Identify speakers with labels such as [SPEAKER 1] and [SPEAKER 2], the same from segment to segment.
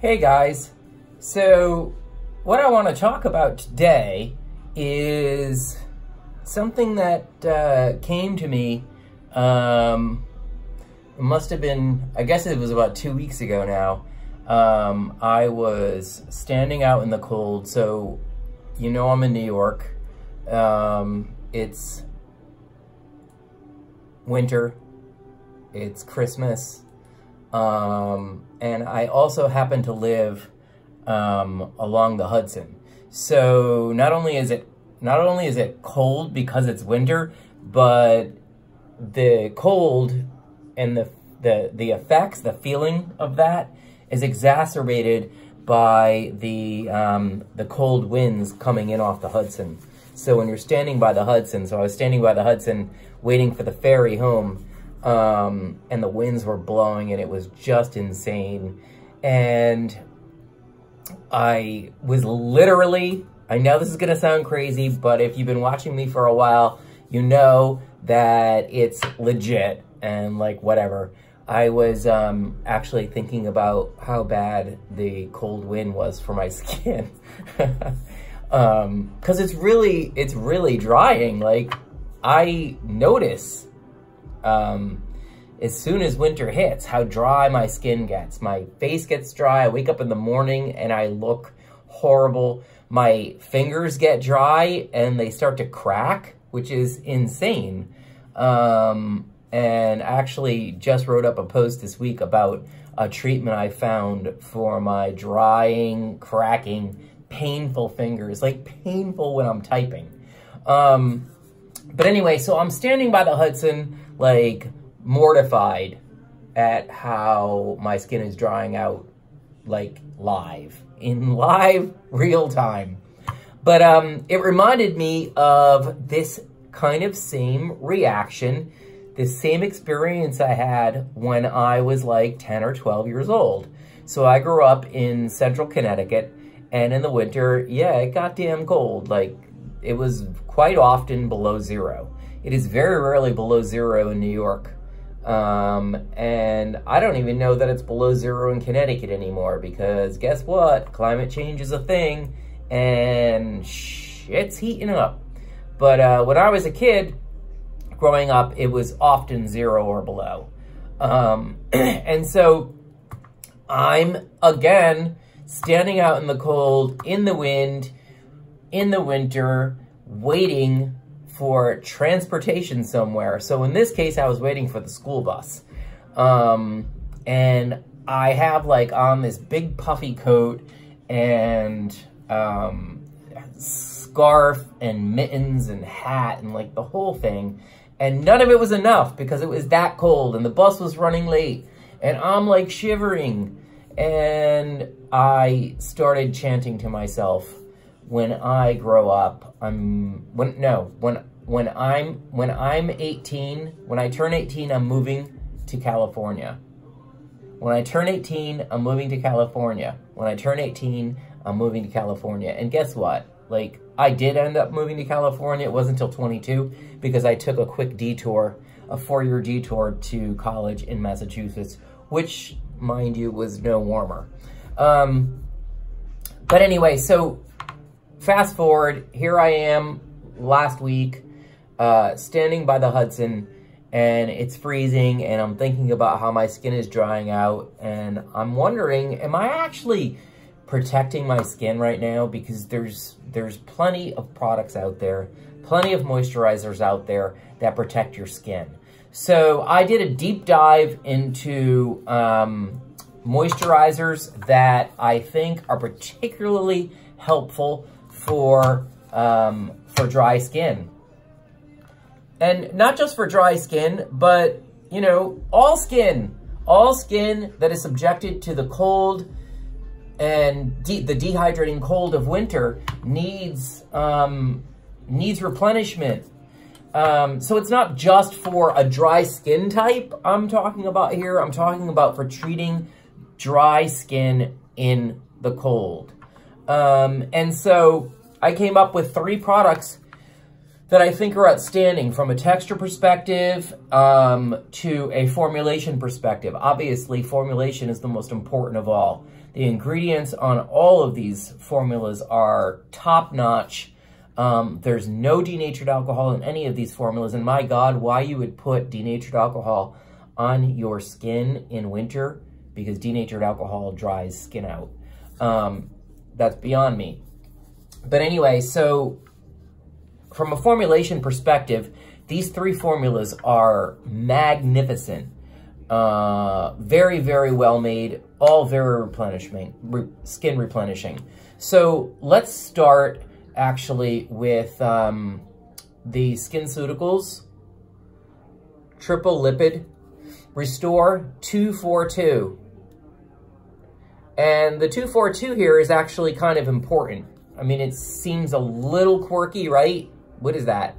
[SPEAKER 1] Hey guys, so what I want to talk about today is something that came to me, it must have been, I guess it was about 2 weeks ago now. I was standing out in the cold, so you know I'm in New York. It's winter, it's Christmas. And I also happen to live along the Hudson. So not only is it cold because it's winter, but the cold and the effects, the feeling of that is exacerbated by the cold winds coming in off the Hudson. So when you're standing by the Hudson, so I was standing by the Hudson waiting for the ferry home, and the winds were blowing and it was just insane. And I was literally, I know this is gonna sound crazy, but if you've been watching me for a while, you know that it's legit and like whatever. I was actually thinking about how bad the cold wind was for my skin. 'Cause it's really drying. Like I notice as soon as winter hits, how dry my skin gets. My face gets dry. I wake up in the morning and I look horrible. My fingers get dry and they start to crack, which is insane. And I actually just wrote up a post this week about a treatment I found for my drying, cracking, painful fingers, like painful when I'm typing. But anyway, so I'm standing by the Hudson, like mortified at how my skin is drying out, like in live real time. But it reminded me of this kind of same reaction, this same experience I had when I was like 10 or 12 years old. So I grew up in central Connecticut, and in the winter, yeah, it got damn cold. Like it was quite often below zero. It is very rarely below zero in New York. And I don't even know that it's below zero in Connecticut anymore, because guess what? Climate change is a thing and shit's heating up. But when I was a kid growing up, it was often zero or below. And so I'm again standing out in the cold, in the wind, in the winter, waiting for transportation somewhere. So in this case, I was waiting for the school bus. And I have like on this big puffy coat and scarf and mittens and hat and like the whole thing. And none of it was enough because it was that cold and the bus was running late and I'm like shivering. And I started chanting to myself, when I grow up, when I'm 18, when I turn 18, I'm moving to California. When I turn 18, I'm moving to California. When I turn 18, I'm moving to California. And guess what? Like, I did end up moving to California. It wasn't until 22 because I took a quick detour, a 4-year detour to college in Massachusetts, which, mind you, was no warmer. But anyway, so fast forward, here I am last week, standing by the Hudson, and it's freezing, and I'm thinking about how my skin is drying out, and I'm wondering, am I actually protecting my skin right now? Because there's plenty of products out there, plenty of moisturizers out there that protect your skin. So I did a deep dive into moisturizers that I think are particularly helpful for dry skin. And not just for dry skin, but, you know, all skin that is subjected to the cold and the dehydrating cold of winter needs replenishment. So it's not just for a dry skin type I'm talking about here. I'm talking about for treating dry skin in the cold. And so I came up with 3 products that I think are outstanding from a texture perspective to a formulation perspective. Obviously, formulation is the most important of all. The ingredients on all of these formulas are top-notch. There's no denatured alcohol in any of these formulas. And my God, why you would put denatured alcohol on your skin in winter? Because denatured alcohol dries skin out. That's beyond me. But anyway, so from a formulation perspective, these three formulas are magnificent. Very, very well made, all very skin replenishing. So let's start actually with the SkinCeuticals Triple Lipid Restore 242. And the 242 here is actually kind of important. I mean, it seems a little quirky, right? What is that?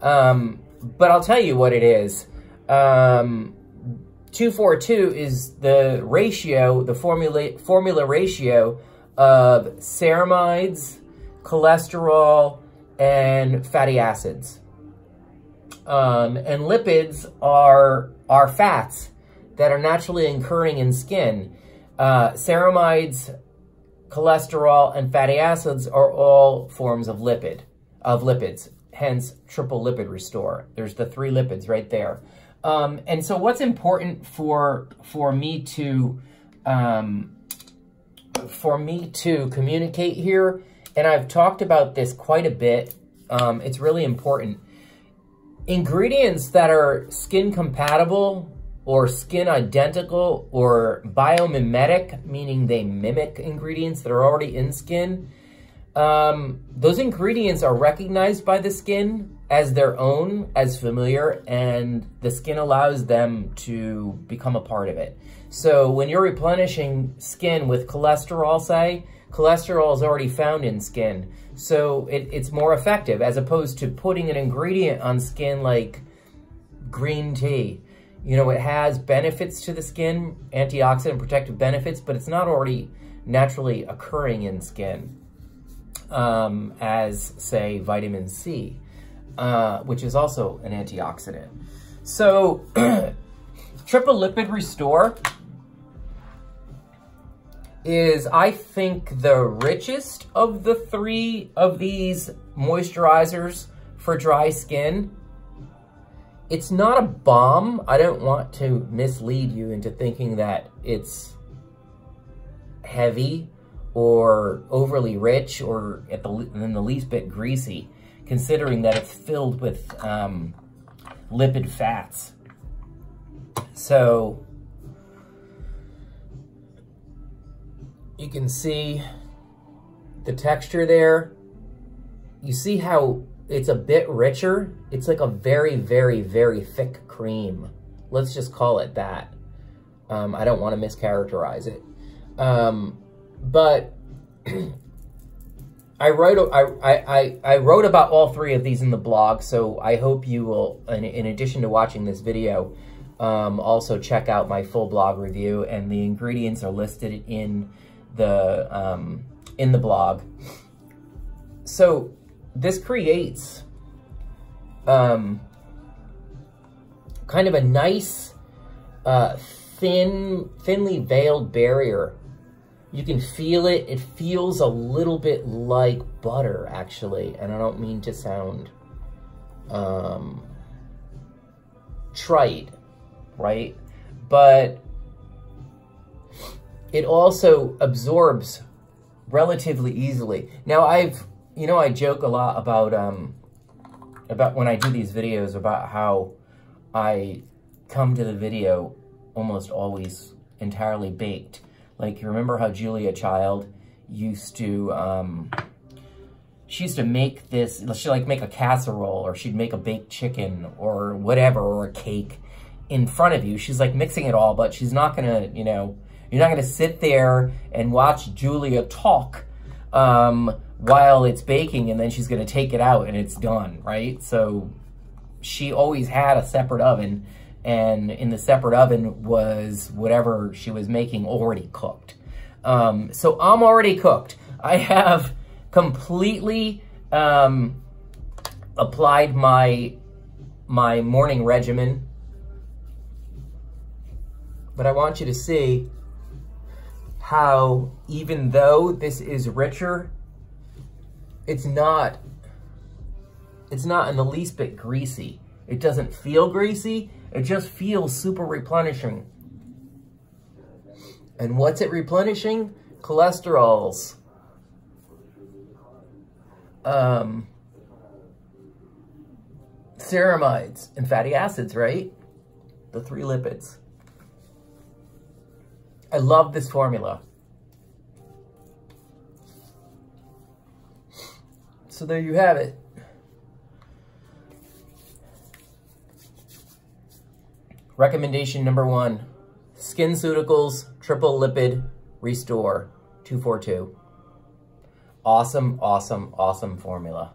[SPEAKER 1] But I'll tell you what it is. 242 is the ratio, the formula ratio of ceramides, cholesterol, and fatty acids. And lipids are fats that are naturally occurring in skin. Ceramides, cholesterol, and fatty acids are all forms of lipids, hence Triple Lipid Restore. There's the three lipids right there. And so what's important for me to communicate here, and I've talked about this quite a bit, it's really important. Ingredients that are skin compatible or skin identical or biomimetic, meaning they mimic ingredients that are already in skin, those ingredients are recognized by the skin as their own, as familiar, and the skin allows them to become a part of it. So when you're replenishing skin with cholesterol, say, cholesterol is already found in skin. So it's more effective as opposed to putting an ingredient on skin like green tea. You know, it has benefits to the skin, antioxidant protective benefits, but it's not already naturally occurring in skin as, say, vitamin C, which is also an antioxidant. So Triple Lipid Restore is, I think, the richest of the three of these moisturizers for dry skin. It's not a bomb. I don't want to mislead you into thinking that it's heavy or overly rich or in the least bit greasy, considering that it's filled with lipid fats. So you can see the texture there. You see how it's a bit richer. It's like a very, very, very thick cream. Let's just call it that. I don't want to mischaracterize it. But I wrote about all three of these in the blog, so I hope you will, in addition to watching this video, also check out my full blog review, and the ingredients are listed in the blog. So this creates kind of a nice thinly veiled barrier. You can feel it. It feels a little bit like butter, actually, and I don't mean to sound trite, right? But it also absorbs relatively easily. Now, I joke a lot about when I do these videos about how I come to the video almost always entirely baked. Like, you remember how Julia Child used to, she used to make this, she'd like make a casserole, or she'd make a baked chicken or whatever, or a cake in front of you. She's like mixing it all, but she's not gonna, you're not gonna sit there and watch Julia talk while it's baking, and then she's gonna take it out and it's done, right? So she always had a separate oven, and in the separate oven was whatever she was making already cooked. So I'm already cooked. I have completely applied my morning regimen, but I want you to see how even though this is richer, it's not in the least bit greasy. It doesn't feel greasy. It just feels super replenishing. And what's it replenishing? Cholesterols. Ceramides and fatty acids, right? The 3 lipids. I love this formula. So there you have it. Recommendation number 1, SkinCeuticals Triple Lipid Restore 242. Awesome, awesome, awesome formula.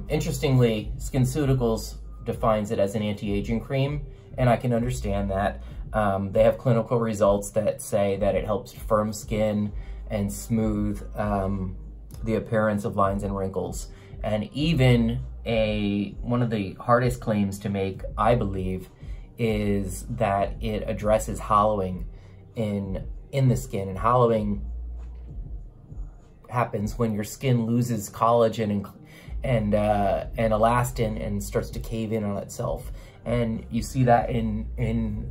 [SPEAKER 1] Interestingly, SkinCeuticals defines it as an anti-aging cream, and I can understand that. They have clinical results that say that it helps firm skin and smooth the appearance of lines and wrinkles. And even one of the hardest claims to make, I believe, is that it addresses hollowing in the skin. And hollowing happens when your skin loses collagen and elastin and starts to cave in on itself. And you see that in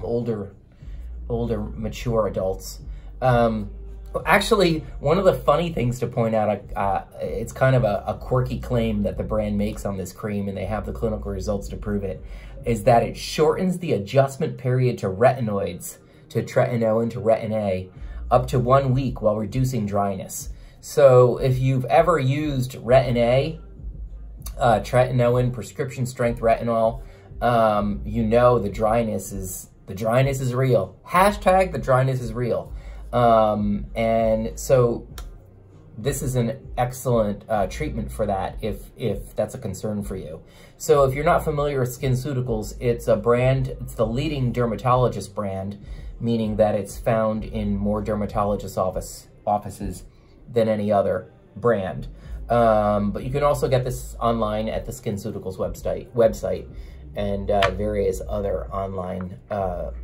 [SPEAKER 1] older mature adults. Actually, one of the funny things to point out, it's kind of a quirky claim that the brand makes on this cream, and they have the clinical results to prove it, is that it shortens the adjustment period to retinoids, to tretinoin, to retin A, up to 1 week while reducing dryness. So if you've ever used retin A, tretinoin, prescription strength retinol, you know the dryness is real. Hashtag the dryness is real. And so this is an excellent treatment for that if that's a concern for you. So if you're not familiar with SkinCeuticals, it's a brand, it's the leading dermatologist brand, meaning that it's found in more dermatologist offices than any other brand. But you can also get this online at the SkinCeuticals website and various other online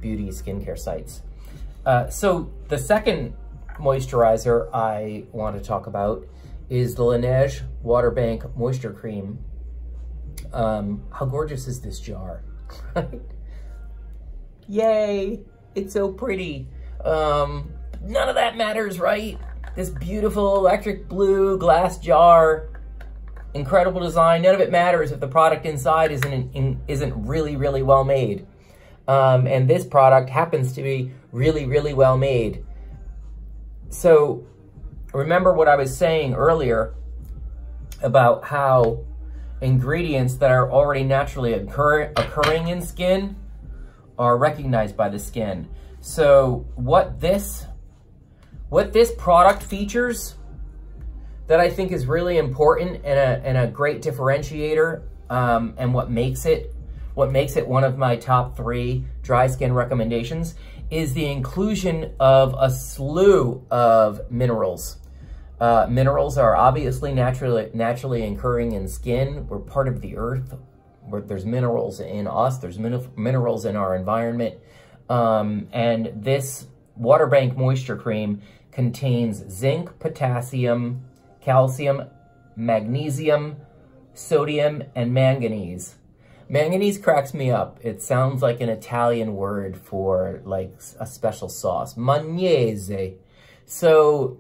[SPEAKER 1] beauty skincare sites. So the second moisturizer I want to talk about is the Lineage Water Bank Moisture Cream. How gorgeous is this jar? Yay! It's so pretty. None of that matters, right? This beautiful electric blue glass jar, incredible design. None of it matters if the product inside isn't really, really well made. And this product happens to be really, really well made. So remember what I was saying earlier about how ingredients that are already naturally occurring in skin are recognized by the skin. So what this product features that I think is really important and a great differentiator, and what makes it one of my top 3 dry skin recommendations, is the inclusion of a slew of minerals. Minerals are obviously naturally occurring in skin. We're part of the earth. There's minerals in us. There's minerals in our environment. And this Water Bank Moisture Cream contains zinc, potassium, calcium, magnesium, sodium, and manganese. Manganese cracks me up. It sounds like an Italian word for like a special sauce. Magnese. So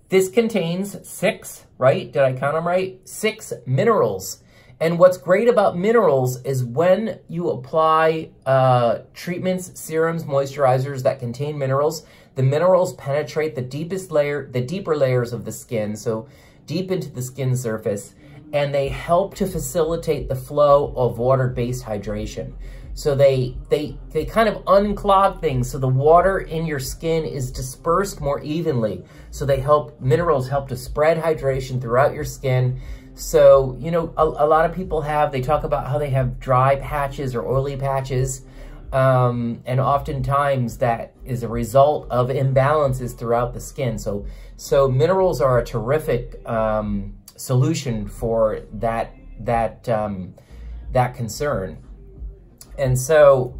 [SPEAKER 1] this contains 6, right? Did I count them right? 6 minerals. And what's great about minerals is when you apply treatments, serums, moisturizers that contain minerals, the minerals penetrate the deeper layers of the skin, so deep into the skin surface, and they help to facilitate the flow of water-based hydration. So they kind of unclog things, so the water in your skin is dispersed more evenly. So minerals help to spread hydration throughout your skin. So, you know, a lot of people they talk about how they have dry patches or oily patches, and oftentimes that is a result of imbalances throughout the skin. So minerals are a terrific solution for that concern. And so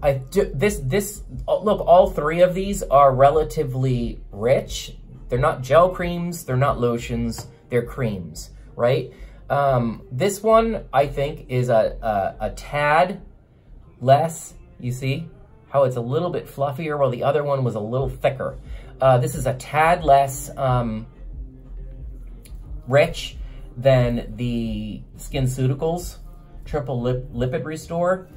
[SPEAKER 1] Look, all three of these are relatively rich. They're not gel creams, they're not lotions, they're creams, right? This one, I think, is a tad less, you see how it's a little bit fluffier while the other one was a little thicker. This is a tad less rich than the SkinCeuticals Triple Lipid Restore.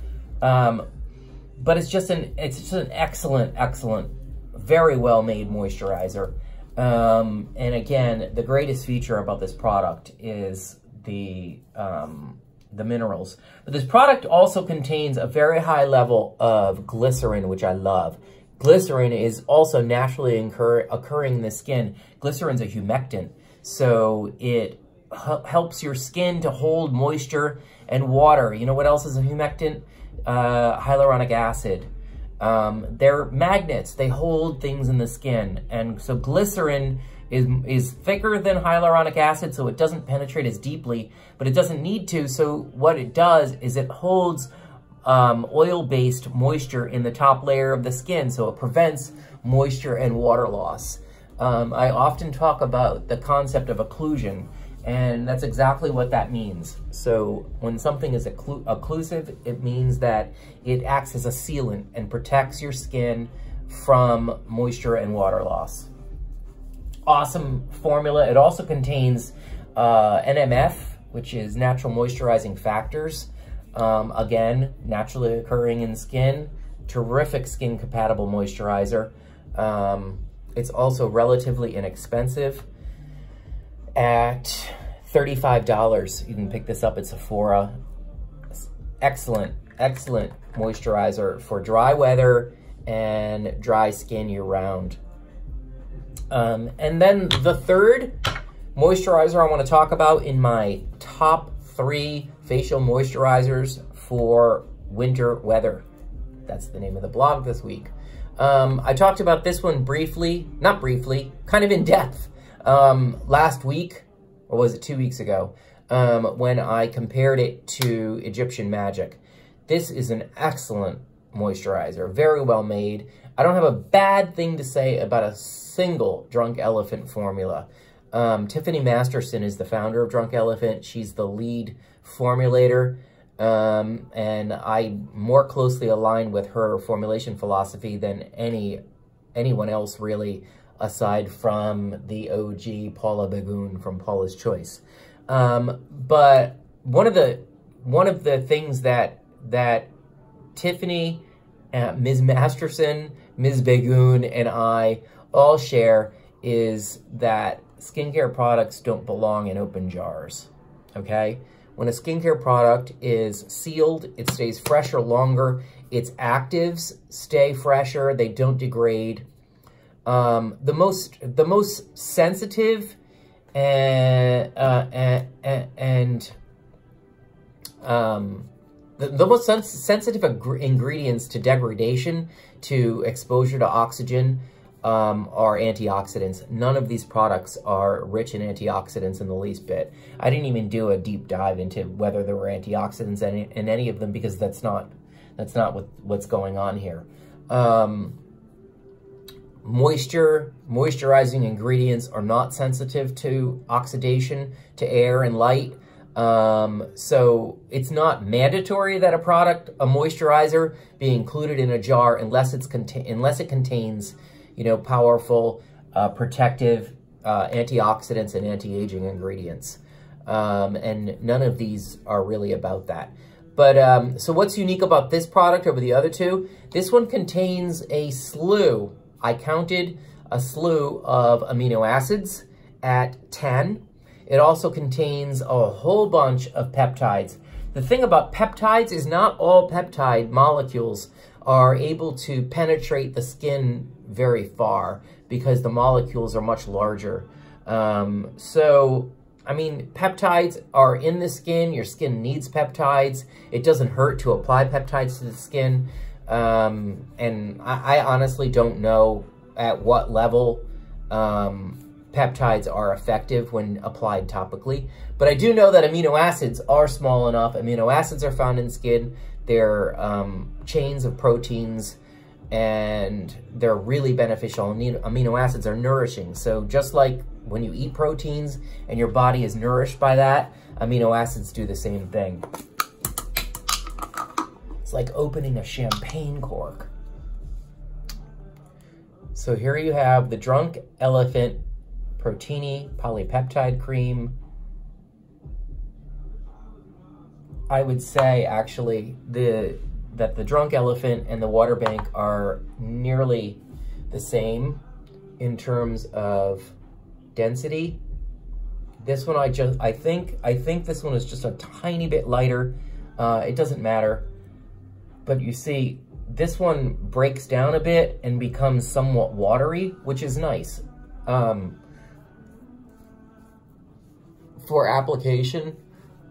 [SPEAKER 1] But it's just an excellent, very well made moisturizer. And again, the greatest feature about this product is the minerals. But this product also contains a very high level of glycerin, which I love. Glycerin is also naturally occurring in the skin. Glycerin's a humectant, so it helps your skin to hold moisture and water. You know what else is a humectant? Hyaluronic acid. They're magnets. They hold things in the skin. And so glycerin is thicker than hyaluronic acid, so it doesn't penetrate as deeply, but it doesn't need to. So what it does is it holds oil-based moisture in the top layer of the skin, so it prevents moisture and water loss. I often talk about the concept of occlusion, and that's exactly what that means. So when something is occlusive, it means that it acts as a sealant and protects your skin from moisture and water loss. Awesome formula. It also contains NMF, which is natural moisturizing factors. Again, naturally occurring in skin. Terrific skin compatible moisturizer. It's also relatively inexpensive. At $35, you can pick this up at Sephora. Excellent moisturizer for dry weather and dry skin year-round. And then the third moisturizer I want to talk about in my top 3 facial moisturizers for winter weather. That's the name of the blog this week. I talked about this one briefly, not briefly, kind of in depth. Last week, or was it 2 weeks ago, when I compared it to Egyptian Magic. This is an excellent moisturizer, very well made. I don't have a bad thing to say about a single Drunk Elephant formula. Tiffany Masterson is the founder of Drunk Elephant. She's the lead formulator, and I'm more closely aligned with her formulation philosophy than anyone else really, aside from the OG Paula Begoun from Paula's Choice. But one of the things that Tiffany, Ms. Masterson, Ms. Begoun, and I all share is that skincare products don't belong in open jars, okay? When a skincare product is sealed, it stays fresher longer. Its actives stay fresher. They don't degrade. The most sensitive the most sensitive ingredients to degradation, to exposure to oxygen, are antioxidants. None of these products are rich in antioxidants in the least bit. I didn't even do a deep dive into whether there were antioxidants in any of them, because that's not what's going on here. Moisturizing ingredients are not sensitive to oxidation, to air and light. So it's not mandatory that a moisturizer, be included in a jar unless it contains, powerful protective antioxidants and anti-aging ingredients. And none of these are really about that. But so what's unique about this product over the other two? This one contains a slew. I counted a slew of amino acids at 10. It also contains a whole bunch of peptides. The thing about peptides is not all peptide molecules are able to penetrate the skin very far, because the molecules are much larger. So, I mean, peptides are in the skin. Your skin needs peptides. It doesn't hurt to apply peptides to the skin. And I honestly don't know at what level peptides are effective when applied topically. But I do know that amino acids are small enough. Amino acids are found in skin They're chains of proteins, and they're really beneficial. Amino acids are nourishing. So just like when you eat proteins and your body is nourished by that, amino acids do the same thing. It's like opening a champagne cork. So here you have the Drunk Elephant Protini Polypeptide Cream. I would say actually that the Drunk Elephant and the Water Bank are nearly the same in terms of density. This one I think this one is just a tiny bit lighter. It doesn't matter, but you see this one breaks down a bit and becomes somewhat watery, which is nice. For application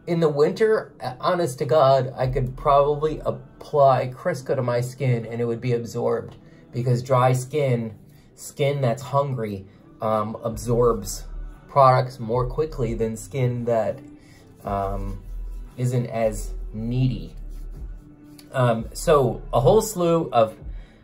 [SPEAKER 1] in the winter, honest to God, I could probably apply Crisco to my skin and it would be absorbed, because dry skin that's hungry, absorbs products more quickly than skin that isn't as needy. So a whole slew of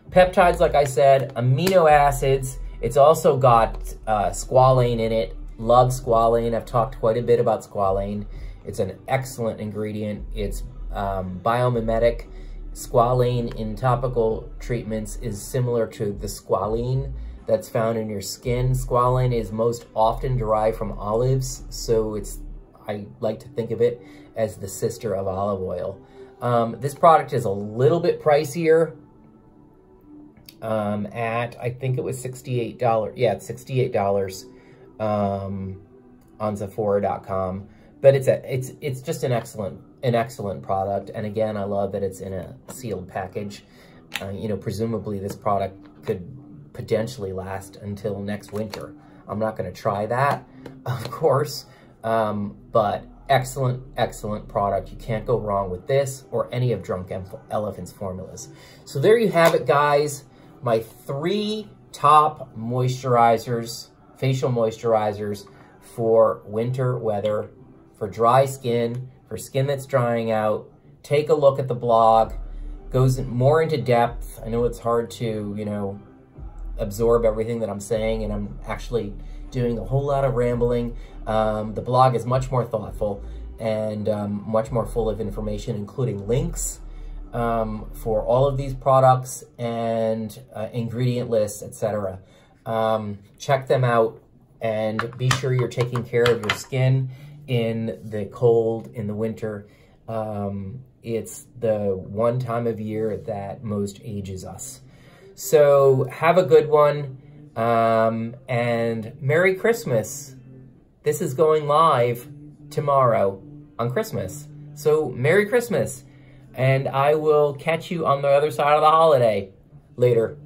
[SPEAKER 1] peptides, like I said, amino acids. It's also got squalane in it. Love squalane. I've talked quite a bit about squalane. It's an excellent ingredient. It's biomimetic. Squalane in topical treatments is similar to the squalene that's found in your skin. Squalane is most often derived from olives, so I like to think of it as the sister of olive oil. This product is a little bit pricier at, I think it was $68. Yeah, it's $68 on Sephora.com. But it's just an excellent product. And again, I love that it's in a sealed package. You know, presumably this product could potentially last until next winter. I'm not going to try that, of course, but excellent product. You can't go wrong with this or any of Drunk Elephant's formulas. So there you have it, guys. My 3 top moisturizers, facial moisturizers for winter weather, for dry skin, for skin that's drying out. Take a look at the blog. Goes more into depth. I know it's hard to, you know, absorb everything that I'm saying, and I'm actually doing a whole lot of rambling. The blog is much more thoughtful and much more full of information, including links for all of these products and ingredient lists, etc. Check them out and be sure you're taking care of your skin in the cold, in the winter. It's the one time of year that most ages us. So have a good one, and Merry Christmas. This is going live tomorrow on Christmas. So Merry Christmas, and I will catch you on the other side of the holiday. Later.